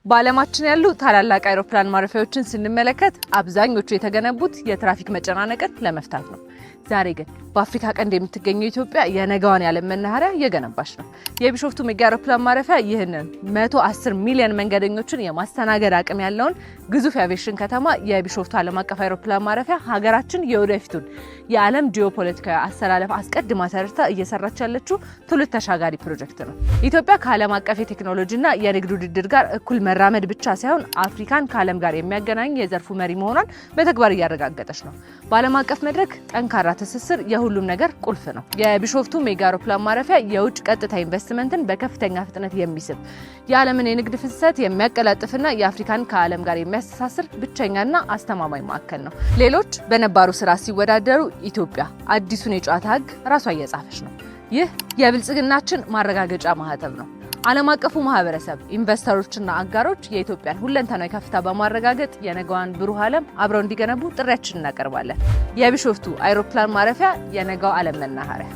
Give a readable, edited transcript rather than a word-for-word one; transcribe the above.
በዓለማችን ያሉ ታላላቅ አውሮፕላን ማረፊያዎችን ስንመለከት አብዛኞቹ የተገነቡት የትራፊክ መጨናነቅን ለመፍታት ነው። ዛሬ ግን በአፍሪካ ቀንድ የምትገኘው ኢትዮጵያ የነገዋን የዓለም መናኸሪያ እየገነባች ነው። የቢሾፍቱ ሜጋ አውሮፕላን ማረፊያ ይህንን 110 ሚሊዮን መንገደኞችን የማስተናገድ አቅም ያለውን ግዙፍ የአቪዬሽን ከተማ የቢሾፍቱ ዓለም አቀፍ አውሮፕላን ማረፊያ ሀገራችን የወደፊቱን የዓለም ጂኦፖለቲካዊ አስተላለፍ አስቀድማ ተረድታ እየሰራች ያለችው ትውልድ ተሻጋሪ ፕሮጀክት ነው። ኢትዮጵያ ከዓለም አቀፍ የቴክኖሎጂና የንግድ ውድድር ጋር እኩል መራመድ ብቻ ሳይሆን አፍሪካን ከዓለም ጋር የሚያገናኝ የዘርፉ መሪ መሆኗን በተግባር እያረጋገጠች ነው። በዓለም አቀፍ መድረክ ጠንካራ ትስስር የሁሉም ነገር ቁልፍ ነው። የቢሾፍቱ ሜጋ አውሮፕላን ማረፊያ የውጭ ቀጥታ ኢንቨስትመንትን በከፍተኛ ፍጥነት የሚስብ የዓለምን የንግድ ፍሰት የሚያቀላጥፍና የአፍሪካን ከዓለም ጋር የሚያስተሳስር ብቸኛና አስተማማኝ ማዕከል ነው። ሌሎች በነባሩ ስራ ሲወዳደሩ ኢትዮጵያ አዲሱን የጨዋታ ሕግ ራሷ እየጻፈች ነው። ይህ የብልጽግናችን ማረጋገጫ ማህተም ነው። ዓለም አቀፉ ማህበረሰብ፣ ኢንቨስተሮችና አጋሮች የኢትዮጵያን ሁለንተናዊ ከፍታ በማረጋገጥ የነገዋን ብሩህ ዓለም አብረው እንዲገነቡ ጥሪያችንን እናቀርባለን። የቢሾፍቱ አውሮፕላን ማረፊያ የነገው ዓለም መናኸሪያ።